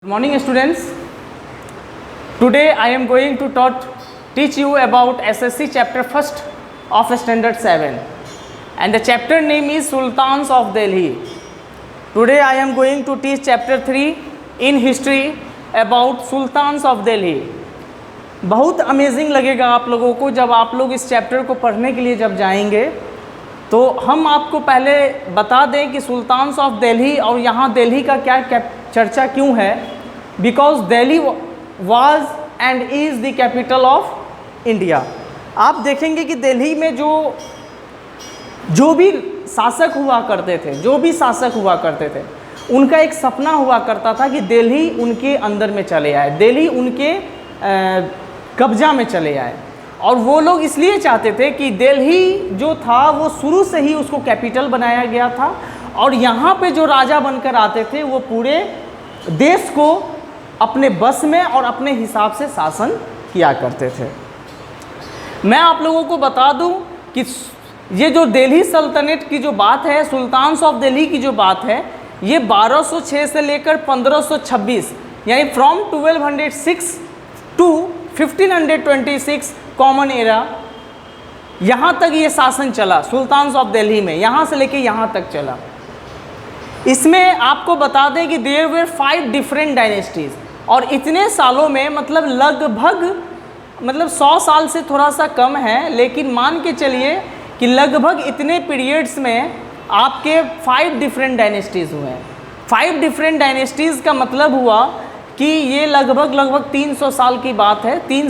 Good morning students. Today I am going to teach you about SSC chapter 1st of standard 7 and the chapter name is Sultans of Delhi. Today I am going to teach chapter 3 in history about Sultans of Delhi. बहुत amazing लगेगा आप लोगों को जब आप लोग इस chapter को पढ़ने के लिए जब जाएंगे तो हम आपको पहले बता दें कि सुल्तान्स ऑफ दिल्ली और यहाँ दिल्ली का क्या चर्चा क्यों है. Because Delhi was and is the capital of India. आप देखेंगे कि दिल्ली में जो भी शासक हुआ करते थे उनका एक सपना हुआ करता था कि दिल्ली उनके अंदर में चले आए, दिल्ली उनके कब्जा में चले आए. और वो लोग इसलिए चाहते थे कि दिल्ली जो था वो शुरू से ही उसको कैपिटल बनाया गया था और यहाँ पे जो राजा बनकर आते थे वो पूरे देश को अपने बस में और अपने हिसाब से शासन किया करते थे. मैं आप लोगों को बता दूं कि ये जो दिल्ली सल्तनत की जो बात है, सुल्तान्स ऑफ दिल्ली की जो बात है, ये 1206 से लेकर 1526 यानी फ्रॉम 1206 टू 1526 कॉमन एरा यहाँ तक ये शासन चला. सुल्तान्स ऑफ दिल्ली में यहाँ से लेके यहाँ तक चला. इसमें आपको बता दें कि देयर वर 5 डिफरेंट डायनेस्टीज़ और इतने सालों में लगभग 100 साल से थोड़ा सा कम है, लेकिन मान के चलिए कि लगभग इतने पीरियड्स में आपके 5 डिफरेंट डायनेस्टीज़ हुए हैं. 5 डिफरेंट डायनेस्टीज़ का मतलब हुआ कि ये लगभग 300 साल की बात है, 3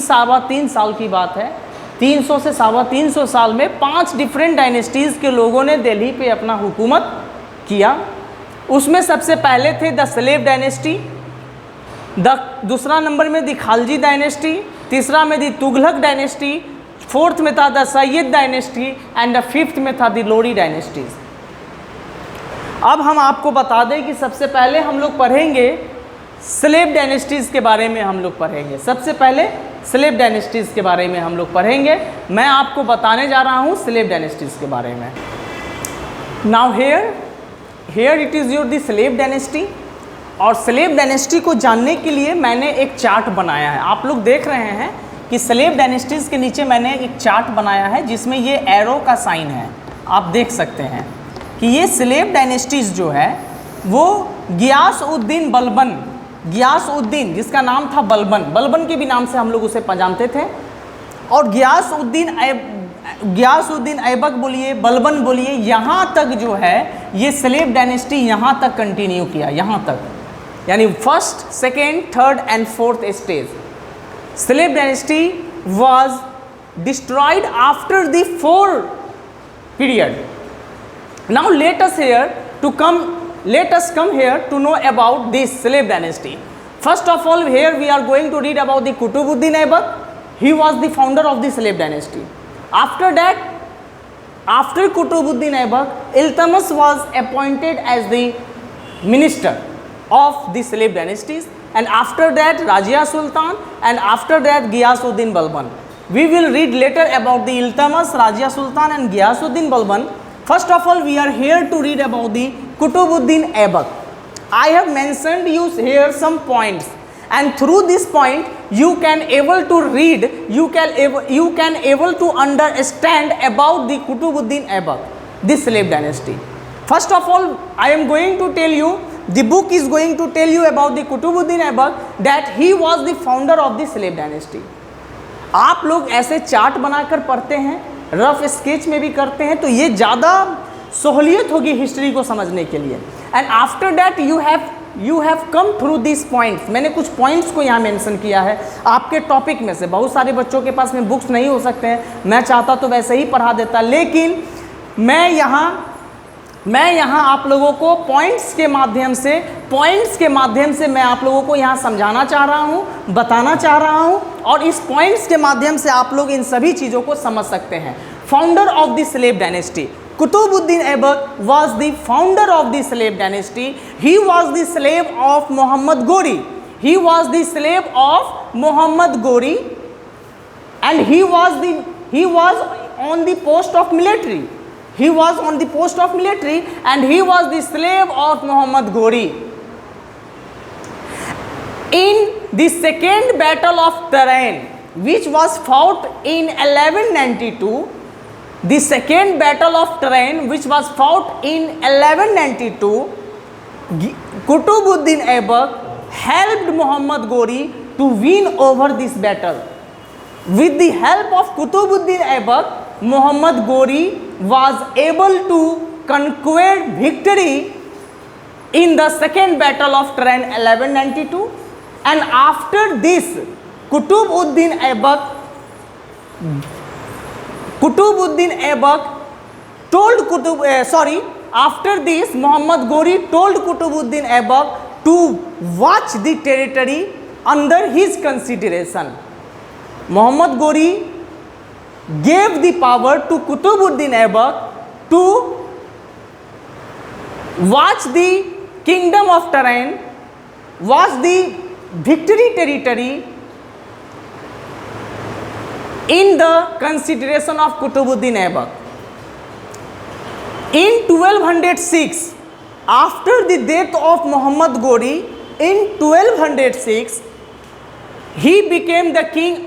साल की बात है. 300 से 350 साल में 5 डिफरेंट डायनेस्टीज़ के लोगों ने दिल्ली पे अपना हुकूमत किया. उसमें सबसे पहले थे द स्लेव डायनेस्टी, दूसरा नंबर में दी खालजी डायनेस्टी, तीसरा में दी तुगलक डायनेस्टी, फोर्थ में था the Syed dynasty and the fifth में था दी लोडी डायनेस्टीज. अब हम आपको बता दें कि सबसे पहले हम लोग पढ़ेंगे स्लेव डायनेस्टीज़ के बारे में. हम लोग पढ़ेंगे सबसे पहले स्लेव डायनेस्टीज़ के बारे में हम लोग पढ़ेंगे. मैं आपको बताने जा रहा हूँ स्लेव डायनेस्टीज़ के बारे में. Now here it is your the slave dynasty. और स्लेव डायनेस्टी को जानने के लिए मैंने एक चार्ट बनाया है. आप लोग देख रहे हैं कि स्लेव डायनेस्टीज़ के नीचे मैंने एक चार्ट बनाया है जिसमें ये एरो का साइन है. आप देख सकते हैं कि ये स्लेव डायनेस्टीज़ जो है वो गियासउद्दीन बलबन, जिसका नाम था बलबन के भी नाम से हम लोग उसे जानते थे. और गियासउद्दीन ऐबक बोलिए, बलबन बोलिए, यहाँ तक जो है ये स्लेव डायनेस्टी यहाँ तक कंटिन्यू किया, यहाँ तक यानी first, second, third and fourth stage. Slave dynasty was destroyed after the 4 period. Now let us come here to know about this slave dynasty. First of all, here we are going to read about the Qutbuddin Aibak. He was the founder of the slave dynasty. After that, after Qutbuddin Aibak, Iltutmish was appointed as the minister of the slave dynasties, and after that Razia Sultan, and after that Ghiyasuddin Balban. We will read later about the Iltutmish, Razia Sultan and Ghiyasuddin Balban. First of all, we are here to read about the Qutbuddin Aibak. I have mentioned you here some points, and through this point you can able to read, you can able to understand about the Qutbuddin Aibak, this slave dynasty. First of all, I am going to tell you, the book is going to tell you about the Qutbuddin Aibak, that he was the founder of the slave dynasty. आप लोग ऐसे chart बनाकर पढ़ते हैं, rough sketch में भी करते हैं, तो ये ज़्यादा सहूलियत होगी हिस्ट्री को समझने के लिए. And after that you have come through this points. मैंने कुछ पॉइंट्स को यहाँ मेंशन किया है आपके टॉपिक में से. बहुत सारे बच्चों के पास में बुक्स नहीं हो सकते हैं, मैं चाहता तो वैसे ही पढ़ा देता, लेकिन मैं यहाँ आप लोगों को पॉइंट्स के माध्यम से मैं आप लोगों को यहाँ समझाना चाह रहा हूँ, बताना चाह रहा हूँ, और इस पॉइंट्स के माध्यम से आप लोग इन सभी चीज़ों को समझ सकते हैं. Founder of the slave dynasty, Qutbuddin Aibak was the founder of the slave dynasty. He was the slave of Muhammad Ghori. And he was on the post of military. And he was the slave of Muhammad Ghori. the second battle of Tarain, which was fought in 1192, the second battle of Tarain, which was fought in 1192, Qutbuddin Aibak helped Muhammad Ghori to win over this battle. With the help of Qutbuddin Aibak, Muhammad Ghori was able to conquer victory in the second battle of Tarain 1192, and after this Qutbuddin Aibak told after this Muhammad Ghori told Qutbuddin Aibak to watch the territory under his consideration. Muhammad Ghori gave the power to Qutbuddin Aibak to watch the kingdom of Tarain, watch the victory territory in the consideration of Qutbuddin Aibak. In 1206, after the death of Muhammad Ghori, in 1206, he became the king.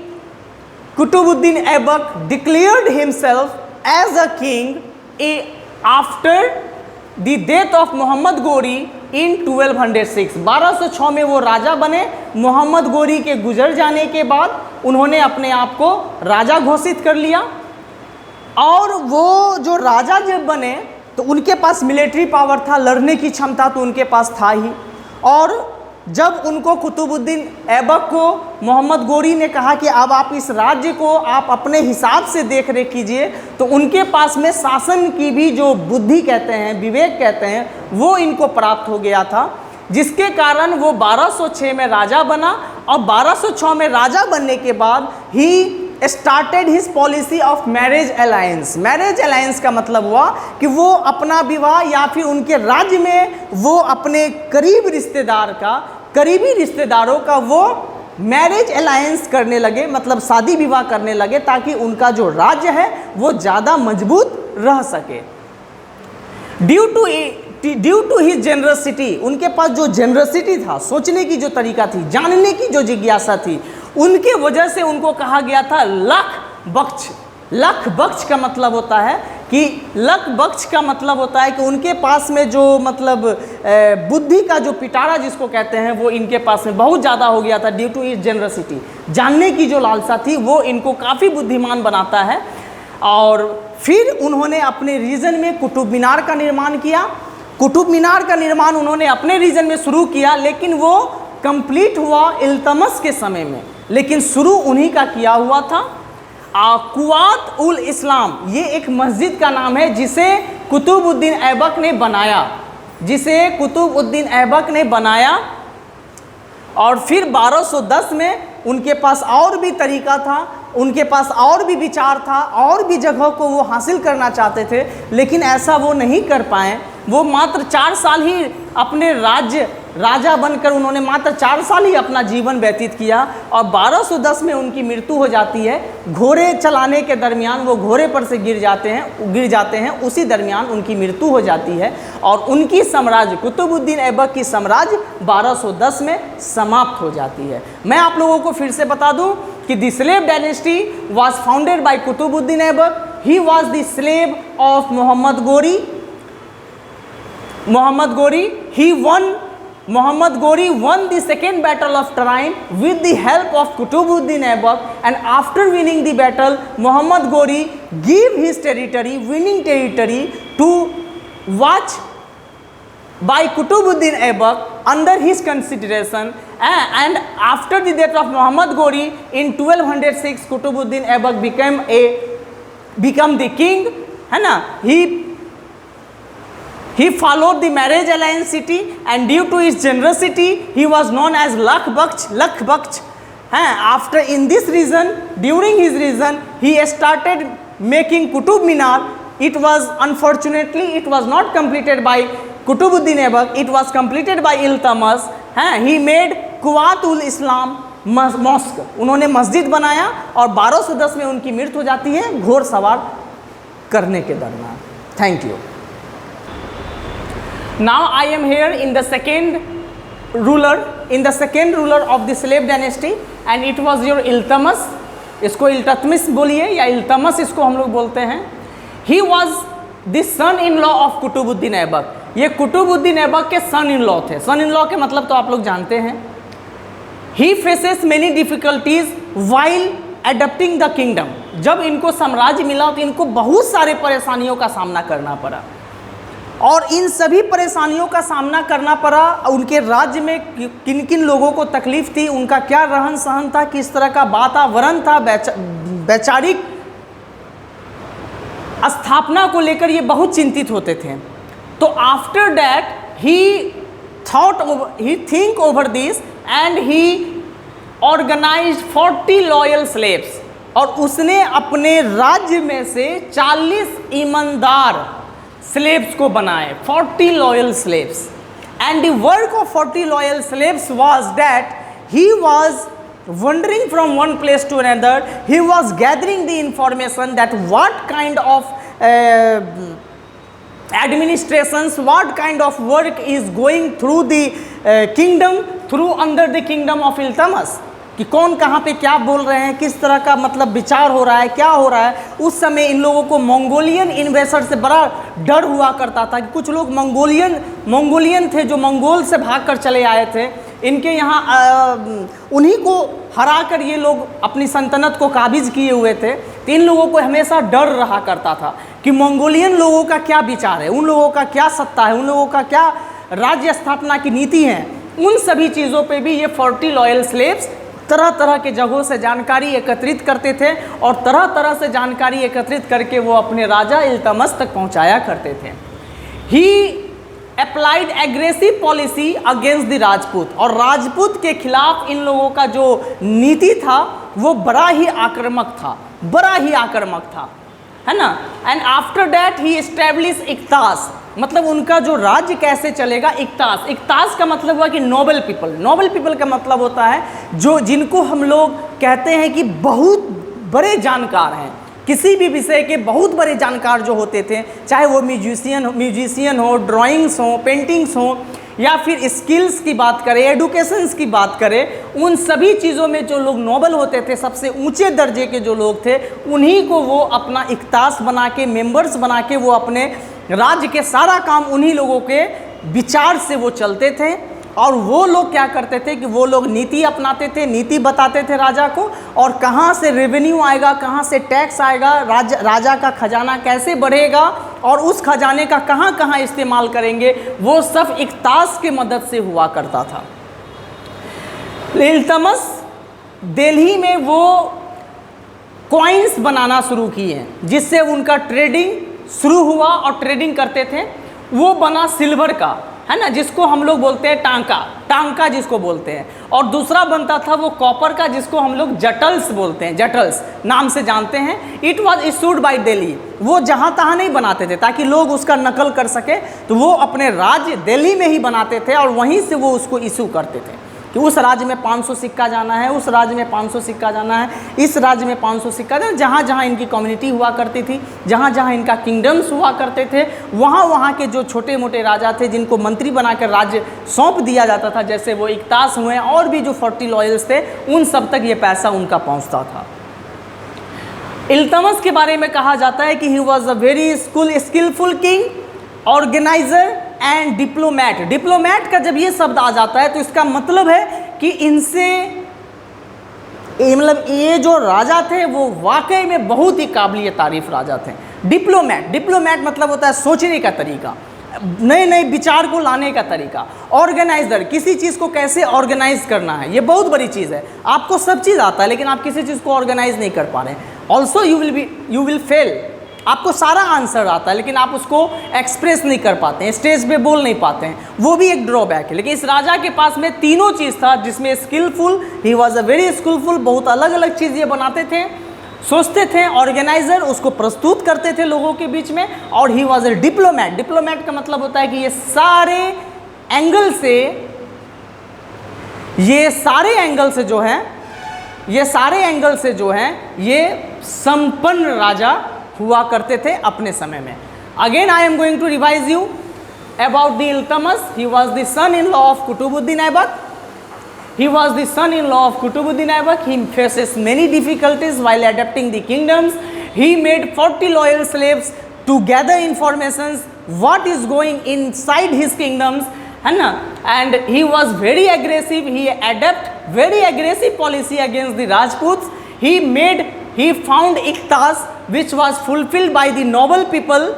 Qutbuddin Aibak declared himself as a king after the death of Muhammad Ghori in 1206. 1206 में वो राजा बने। मोहम्मद गोरी के गुजर जाने के बाद उन्होंने अपने आप को राजा घोषित कर लिया, और वो जो राजा जब बने तो उनके पास मिलिट्री पावर था, लड़ने की क्षमता तो उनके पास था ही। और जब उनको कुतुबुद्दीन ऐबक को मोहम्मद गोरी ने कहा कि अब आप इस राज्य को आप अपने हिसाब से देख रेख कीजिए, तो उनके पास में शासन की भी जो बुद्धि कहते हैं, विवेक कहते हैं, वो इनको प्राप्त हो गया था, जिसके कारण वो 1206 में राजा बना। और 1206 में राजा बनने के बाद he started his policy of marriage alliance. Marriage alliance का मतलब हुआ कि वो अपना विवाह या फिर उनके राज्य में वो अपने करीबी रिश्तेदारों का वो मैरिज अलायंस करने लगे, मतलब शादी विवाह करने लगे, ताकि उनका जो राज्य है वो ज़्यादा मजबूत रह सके। ड्यू टू हिज जेनरसिटी, उनके पास जो जेनरसिटी था, सोचने की जो तरीका थी, जानने की जो जिज्ञासा थी, उनके वजह से उनको कहा गया था लख बख्श। लख बख्श का मतलब होता है कि उनके पास में जो मतलब बुद्धि का जो पिटारा जिसको कहते हैं वो इनके पास में बहुत ज़्यादा हो गया था। ड्यू टू इस जेनरसिटी, जानने की जो लालसा थी वो इनको काफ़ी बुद्धिमान बनाता है। और फिर उन्होंने अपने रीजन में कुतुब मीनार का निर्माण किया। कुतुब मीनार का निर्माण उन्होंने अपने रीजन में शुरू किया, लेकिन वो कंप्लीट हुआ इल्तमस के समय में, लेकिन शुरू उन्हीं का किया हुआ था। कुवात उल इस्लाम, ये एक मस्जिद का नाम है जिसे कुतुबुद्दीन ऐबक ने बनाया। और फिर 1210 में उनके पास और भी तरीका था, उनके पास और भी विचार था, और भी जगहों को वो हासिल करना चाहते थे, लेकिन ऐसा वो नहीं कर पाए। वो मात्र 4 साल ही अपने राजा बनकर उन्होंने मात्र 4 साल ही अपना जीवन व्यतीत किया, और 1210 में उनकी मृत्यु हो जाती है। घोड़े चलाने के दरमियान वो घोड़े पर से गिर जाते हैं, उसी दरमियान उनकी मृत्यु हो जाती है। और उनकी साम्राज्य, कुतुबुद्दीन ऐबक की साम्राज्य 1210 में समाप्त हो जाती है। मैं आप लोगों को फिर से बता दूं कि the slave dynasty was founded by Qutbuddin Aibak. He was the slave of Muhammad Ghori. Muhammad Ghori won the second battle of Tarain with the help of Qutbuddin Aibak, and after winning the battle, Muhammad Ghori gave his winning territory to watch by Qutbuddin Aibak under his consideration. And after the death of Muhammad Ghori in 1206, Qutbuddin Aibak become the king, है ना। He followed the marriage alliance city, and due to his generosity, he was known as Lakh Baksh. After in this region, during his region, he started making Qutub Minar. It was unfortunately it was not completed by Qutbuddin Aibak. It was completed by Iltutmish. He made Quwat ul Islam mosque. उन्होंने मस्जिद बनाया, और 1210 में उनकी मृत्यु हो जाती है घोड़सवार करने के दरमियान। Thank you. Now I am here in the second ruler, in the second ruler of the slave dynasty, and it was your Iltutmish. इसको इल्तुतमिश बोलिए या इल्तमस इसको हम लोग बोलते हैं. He was the son-in-law of Qutubuddin Aibak. ये कुतुबुद्दीन ऐबक के सन इन लॉ थे. सन इन लॉ के मतलब तो आप लोग जानते हैं. He faces many difficulties while adopting the kingdom. जब इनको साम्राज्य मिला तो इनको बहुत सारे परेशानियों का सामना करना पड़ा, और इन सभी परेशानियों का सामना करना पड़ा. उनके राज्य में किन किन लोगों को तकलीफ थी, उनका क्या रहन सहन था, किस तरह का वातावरण था, वैचारिक स्थापना को लेकर ये बहुत चिंतित होते थे. तो after that he think over this and he organised 40 loyal slaves. और उसने अपने राज्य में से 40 ईमानदार स्लेव्स को बनाए, 40 loyal slaves. And the work of 40 loyal slaves was that he was wandering from one place to another. He was gathering the information that what kind of administrations, what kind of work is going through the kingdom, through under the kingdom of Iltutmish, कि कौन कहाँ पे क्या बोल रहे हैं, किस तरह का मतलब विचार हो रहा है, क्या हो रहा है. उस समय इन लोगों को मंगोलियन इन्वेसर से बड़ा डर हुआ करता था कि कुछ लोग मंगोलियन थे जो मंगोल से भागकर चले आए थे. इनके यहाँ उन्हीं को हरा कर ये लोग अपनी सल्तनत को काबिज किए हुए थे. तो इन लोगों को हमेशा डर रहा करता था कि मंगोलियन लोगों का क्या विचार है, उन लोगों का क्या सत्ता है, उन लोगों का क्या राज्य स्थापना की नीति है. उन सभी चीज़ों पे भी ये 40 लॉयल स्लेव्स तरह तरह के जगहों से जानकारी एकत्रित करते थे, और तरह तरह से जानकारी एकत्रित करके वो अपने राजा इल्तुतमिश तक पहुंचाया करते थे. He applied aggressive policy against the Rajput. और राजपूत के खिलाफ इन लोगों का जो नीति था वो बड़ा ही आक्रामक था, है ना. And after that he establish iqtas. मतलब उनका जो राज्य कैसे चलेगा, इक्तास का मतलब हुआ कि नोबल पीपल का मतलब होता है जो जिनको हम लोग कहते हैं कि बहुत बड़े जानकार हैं, किसी भी विषय के बहुत बड़े जानकार जो होते थे, चाहे वो म्यूजिशियन हो, ड्राइंग्स हो, पेंटिंग्स हो, या फिर स्किल्स की बात करें, एडुकेशंस की बात करें, उन सभी चीज़ों में जो लोग नोबल होते थे, सबसे ऊंचे दर्जे के जो लोग थे, उन्हीं को वो अपना इक्तास बना के, मेंबर्स बना के वो अपने राज्य के सारा काम उन्हीं लोगों के विचार से वो चलते थे. और वो लोग क्या करते थे कि वो लोग नीति अपनाते थे, नीति बताते थे राजा को, और कहाँ से रेवेन्यू आएगा, कहाँ से टैक्स आएगा, राजा का खजाना कैसे बढ़ेगा, और उस खजाने का कहाँ कहाँ इस्तेमाल करेंगे, वो सब इक्तास के मदद से हुआ करता था. इल्तुतमिश दिल्ली में वो कॉइन्स बनाना शुरू किए, जिससे उनका ट्रेडिंग शुरू हुआ, और ट्रेडिंग करते थे. वो बना सिल्वर का, है ना, जिसको हम लोग बोलते हैं टांका जिसको बोलते हैं. और दूसरा बनता था वो कॉपर का, जिसको हम लोग जटल्स बोलते हैं, जटल्स नाम से जानते हैं. It was issued by Delhi. वो जहाँ तहाँ नहीं बनाते थे ताकि लोग उसका नकल कर सके, तो वो अपने राज्य दिल्ली में ही बनाते थे, और वहीं से वो उसको इशू करते थे कि उस राज्य में 500 सिक्का जाना है, उस राज्य में 500 सिक्का जाना है, इस राज्य में 500 सिक्का जाना. जहाँ जहाँ इनकी कम्युनिटी हुआ करती थी, जहाँ जहाँ इनका किंगडम्स हुआ करते थे, वहाँ के जो छोटे मोटे राजा थे जिनको मंत्री बनाकर राज्य सौंप दिया जाता था, जैसे वो इक्तास हुए और भी जो 40 लॉयल्स थे, उन सब तक ये पैसा उनका पहुँचता था. इल्तुतमिश के बारे में कहा जाता है कि he was a very skilful king, organiser and diplomat का जब ये शब्द आ जाता है तो इसका मतलब है कि इनसे मतलब ये जो राजा थे वो वाकई में बहुत ही काबिल तारीफ राजा थे. डिप्लोमैट मतलब होता है सोचने का तरीका, नए नए विचार को लाने का तरीका. ऑर्गेनाइजर, किसी चीज़ को कैसे ऑर्गेनाइज करना है, ये बहुत बड़ी चीज़ है. आपको सब चीज़ आता है लेकिन आप किसी चीज़ को ऑर्गेनाइज नहीं कर पा रहे हैं. Also you will fail. आपको सारा आंसर आता है लेकिन आप उसको एक्सप्रेस नहीं कर पाते हैं, स्टेज पे बोल नहीं पाते हैं, वो भी एक ड्रॉबैक है. लेकिन इस राजा के पास में तीनों चीज़ था, जिसमें skilful, he was a very skilful, बहुत अलग अलग चीज़ ये बनाते थे, सोचते थे. ऑर्गेनाइजर, उसको प्रस्तुत करते थे लोगों के बीच में. और ही वॉज अ डिप्लोमैट का मतलब होता है कि ये सारे एंगल से जो है ये संपन्न राजा हुआ करते थे अपने समय में. Again I am going to revise you. about the Iltutmish. He was the son-in-law of Qutbuddin Aibak. He was the son-in-law of Qutbuddin Aibak. He faces many difficulties while adapting the kingdoms. He made 40 loyal slaves to gather informations what is going inside his kingdoms, and he was very aggressive. He adopted very aggressive policy against the Rajputs. He found iktas which was fulfilled by the noble people,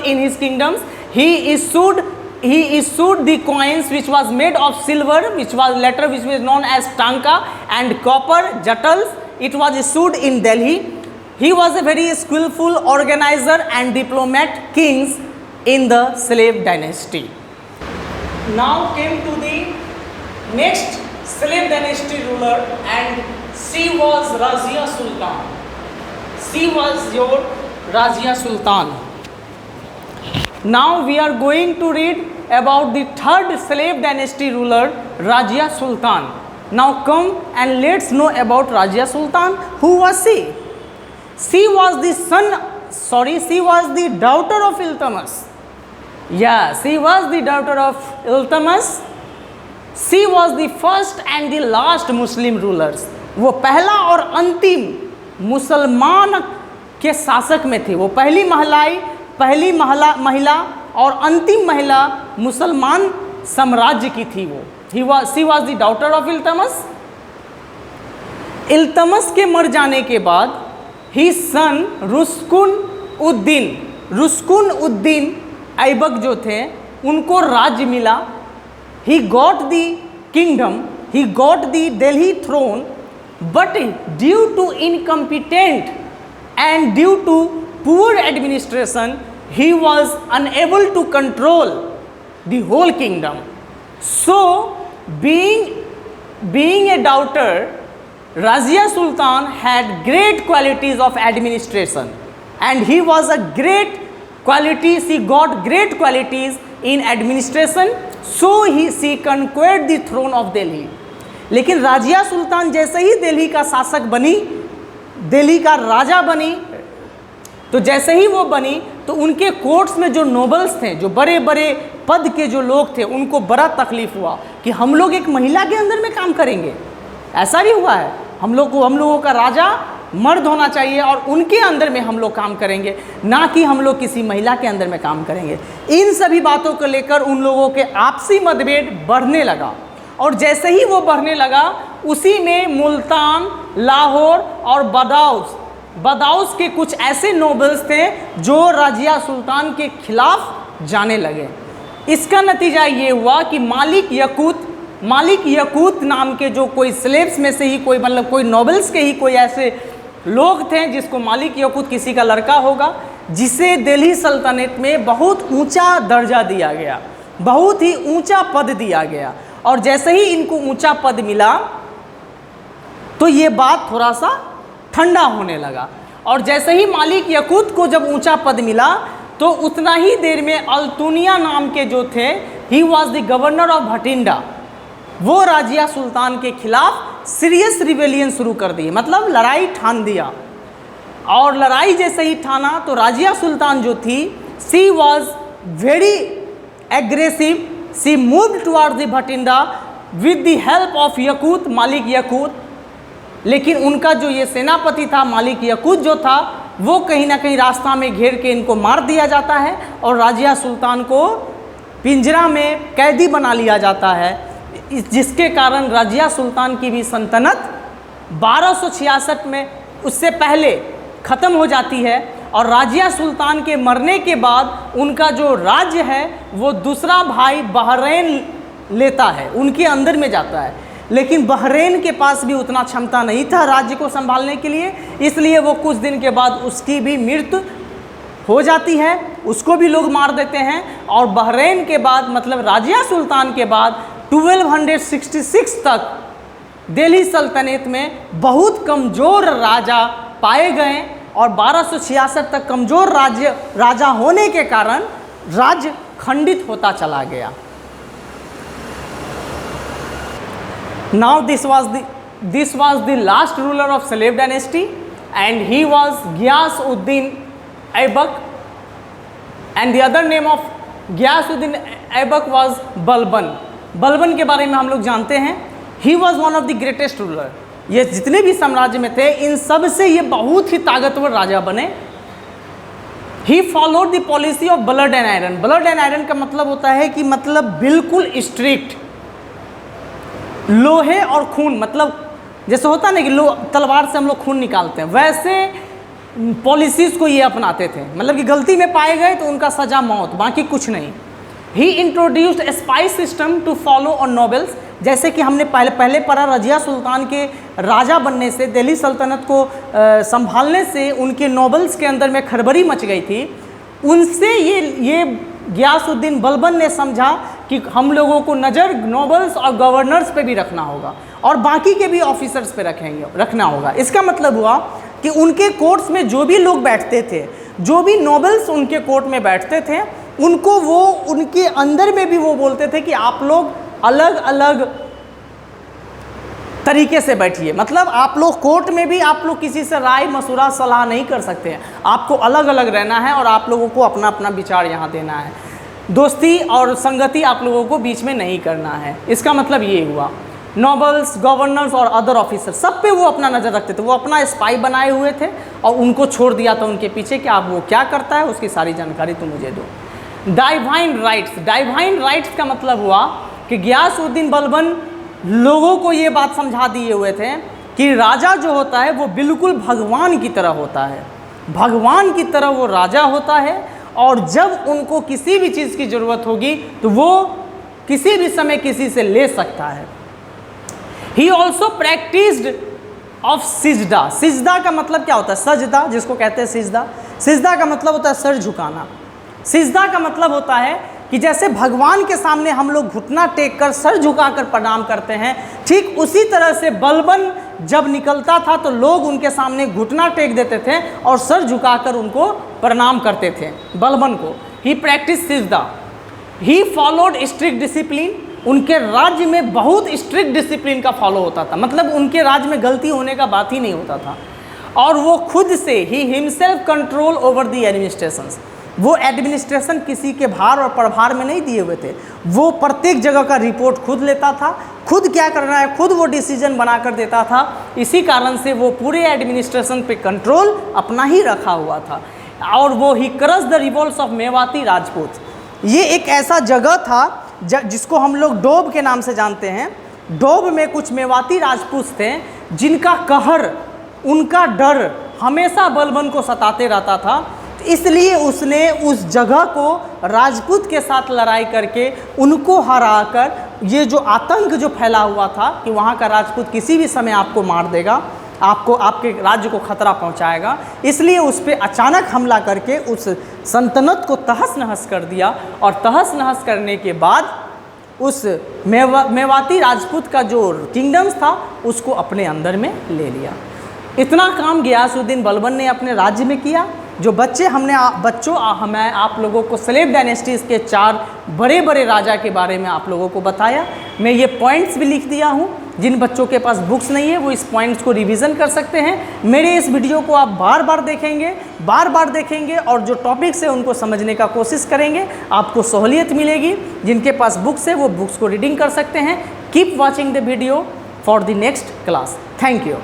in his kingdoms. He issued the coins which was made of silver, which was known as tanka, and copper jatals. It was issued in Delhi. He was a very skillful organizer and diplomat kings in the slave dynasty. Now came to the next slave dynasty ruler, and she was Razia Sultan. She was your Razia Sultan. Now we are going to read about the third slave dynasty ruler, Razia Sultan. Now come and let's know about Razia Sultan. Who was she? She was the daughter of Iltutmish. Yeah, she was the daughter of Iltutmish. She was the first and the last Muslim rulers. वो पहला और अंतिम मुसलमान के शासक में थी. वो पहली महिला और अंतिम महिला मुसलमान साम्राज्य की थी. वो she was the daughter of Iltutmish. Iltutmish के मर जाने के बाद his son रुस्कुन उद्दीन ऐबक जो थे उनको राज्य मिला. He got the kingdom, he got the Delhi throne, but due to incompetent and due to poor administration, he was unable to control the whole kingdom. So, being a daughter, Razia Sultan had great qualities of administration, and he was a great qualities. She got great qualities in administration. So she conquered the throne of Delhi. लेकिन राजिया सुल्तान जैसे ही दिल्ली का शासक बनी, दिल्ली का राजा बनी, तो जैसे ही वो बनी तो उनके कोर्ट्स में जो नोबल्स थे, जो बड़े बड़े पद के जो लोग थे, उनको बड़ा तकलीफ हुआ कि हम लोग एक महिला के अंदर में काम करेंगे. ऐसा भी हुआ है. हम लोगों का राजा मर्द होना चाहिए और उनके अंदर में हम लोग काम करेंगे, ना कि हम लोग किसी महिला के अंदर में काम करेंगे. इन सभी बातों को लेकर उन लोगों के आपसी मतभेद बढ़ने लगा, और जैसे ही वो बढ़ने लगा उसी में मुल्तान, लाहौर और बदाऊस के कुछ ऐसे नोबल्स थे जो राजिया सुल्तान के खिलाफ जाने लगे. इसका नतीजा ये हुआ कि मालिक यकूत नाम के जो कोई स्लेव्स में से ही कोई, मतलब कोई नोबल्स के ही कोई ऐसे लोग थे जिसको मालिक यकूत किसी का लड़का होगा, जिसे दिल्ली सल्तनत में बहुत ऊंचा दर्जा दिया गया, बहुत ही ऊंचा पद दिया गया. और जैसे ही इनको ऊंचा पद मिला तो ये बात थोड़ा सा ठंडा होने लगा. और जैसे ही मालिक यकूत को जब ऊंचा पद मिला तो उतना ही देर में अल्तुनिया नाम के जो थे, he was the governor of Bathinda, वो राजिया सुल्तान के खिलाफ सीरियस रिवेलियन शुरू कर दी, मतलब लड़ाई ठान दिया. और लड़ाई जैसे ही ठाना तो राजिया सुल्तान जो थी, she was very aggressive. She moved towards the Bathinda with the help of Yaqut, Malik Yaqut. लेकिन उनका जो ये सेनापति था, मालिक यकूत जो था, वो कहीं ना कहीं रास्ता में घेर के इनको मार दिया जाता है और राजिया सुल्तान को पिंजरा में कैदी बना लिया जाता है, जिसके कारण राजिया सुल्तान की भी सल्तनत 1266 में उससे पहले ख़त्म हो जाती है. और राजिया सुल्तान के मरने के बाद उनका जो राज्य है वो दूसरा भाई बहरैन लेता है, उनके अंदर में जाता है. लेकिन बहरैन के पास भी उतना क्षमता नहीं था राज्य को संभालने के लिए, इसलिए वो कुछ दिन के बाद उसकी भी मृत्यु हो जाती है, उसको भी लोग मार देते हैं. और बहरैन के बाद, मतलब राजिया सुल्तान के बाद 1266 तक दिल्ली सल्तनत में बहुत कमज़ोर राजा पाए गए और 1266 तक कमज़ोर राजा होने के कारण राज्य खंडित होता चला गया. Now this was the last ruler of slave dynasty, and he was Ghiyas-ud-Din Aibak. And the other name of Ghiyasuddin Aibak was Balban. Balban के बारे में हम लोग जानते हैं, he was one of the greatest ruler. ये जितने भी साम्राज्य में थे इन सब से ये बहुत ही ताकतवर राजा बने। He followed the policy of blood and iron. Blood and iron का मतलब होता है कि मतलब बिल्कुल स्ट्रिक्ट, लोहे और खून, मतलब जैसे होता ना कि तलवार से हम लोग खून निकालते हैं, वैसे पॉलिसीज़ को ये अपनाते थे। मतलब कि गलती में पाए गए तो उनका सज़ा मौत, बाकी कुछ नहीं। He introduced a spy system to follow on nobles. जैसे कि हमने पहले पढ़ा, रजिया सुल्तान के राजा बनने से, दिल्ली सल्तनत को संभालने से उनके नॉबल्स के अंदर में खड़बड़ी मच गई थी। उनसे ये गियासुद्दीन बलबन ने समझा कि हम लोगों को नज़र नॉबल्स और गवर्नर्स पे भी रखना होगा और बाकी के भी ऑफिसर्स पे रखना होगा। इसका मतलब हुआ कि उनके कोर्ट्स में जो भी लोग बैठते थे, जो भी नॉबल्स उनके कोर्ट में बैठते थे, उनको वो उनके अंदर में भी वो बोलते थे कि आप लोग अलग अलग तरीके से बैठिए। मतलब आप लोग कोर्ट में भी आप लोग किसी से राय मशुरा सलाह नहीं कर सकते हैं, आपको अलग अलग रहना है और आप लोगों को अपना अपना विचार यहाँ देना है। दोस्ती और संगति आप लोगों को बीच में नहीं करना है। इसका मतलब ये हुआ नॉबल्स, गवर्नर्स और अदर ऑफिसर सब पे वो अपना नज़र रखते थे। वो अपना स्पाई बनाए हुए थे और उनको छोड़ दिया था उनके पीछे कि आप वो क्या करता है उसकी सारी जानकारी तुम मुझे दो। डाइवाइन राइट्स। डाइवाइन राइट्स का मतलब हुआ कि गियासुद्दीन बलबन लोगों को ये बात समझा दिए हुए थे कि राजा जो होता है वो बिल्कुल भगवान की तरह होता है, भगवान की तरह वो राजा होता है और जब उनको किसी भी चीज़ की ज़रूरत होगी तो वो किसी भी समय किसी से ले सकता है। He also practised of sijda. सिजदा का मतलब क्या होता है? सजदा, जिसको कहते हैं सिजदा। सिजदा का मतलब होता है सर झुकाना। सिजदा का मतलब होता है कि जैसे भगवान के सामने हम लोग घुटना टेक कर सर झुकाकर प्रणाम करते हैं, ठीक उसी तरह से बलबन जब निकलता था तो लोग उनके सामने घुटना टेक देते थे और सर झुकाकर उनको प्रणाम करते थे बलबन को। He practice sijda. He followed strict discipline. उनके राज्य में बहुत स्ट्रिक्ट डिसिप्लिन का फॉलो होता था, मतलब उनके राज्य में गलती होने का बात ही नहीं होता था। और वो खुद से he himself control over the administrations. वो एडमिनिस्ट्रेशन किसी के भार और प्रभार में नहीं दिए हुए थे। वो प्रत्येक जगह का रिपोर्ट खुद लेता था, खुद क्या करना है खुद वो डिसीजन बना कर देता था। इसी कारण से वो पूरे एडमिनिस्ट्रेशन पे कंट्रोल अपना ही रखा हुआ था। और वो he crush the revolts of Mewati Rajput. ये एक ऐसा जगह था जिसको हम लोग डोब के नाम से जानते हैं। डोब में कुछ मेवाती राजपूत थे जिनका कहर, उनका डर हमेशा बलबन को सताते रहता था। इसलिए उसने उस जगह को राजपूत के साथ लड़ाई करके उनको हराकर ये जो आतंक जो फैला हुआ था कि वहाँ का राजपूत किसी भी समय आपको मार देगा, आपको आपके राज्य को खतरा पहुँचाएगा, इसलिए उस पर अचानक हमला करके उस सल्तनत को तहस नहस कर दिया। और तहस नहस करने के बाद उस मेवाती राजपूत का जो किंगडम्स था उसको अपने अंदर में ले लिया। इतना काम गियासुद्दीन बलबन ने अपने राज्य में किया। जो बच्चे मैं आप लोगों को स्लेव डायनेस्टीज़ के 4 बड़े बड़े राजा के बारे में आप लोगों को बताया। मैं ये पॉइंट्स भी लिख दिया हूँ। जिन बच्चों के पास बुक्स नहीं है वो इस पॉइंट्स को रिवीजन कर सकते हैं। मेरे इस वीडियो को आप बार बार देखेंगे और जो टॉपिक्स है उनको समझने का कोशिश करेंगे, आपको सहूलियत मिलेगी। जिनके पास बुक्स है वो बुक्स को रीडिंग कर सकते हैं। Keep watching the video for the next class. Thank you.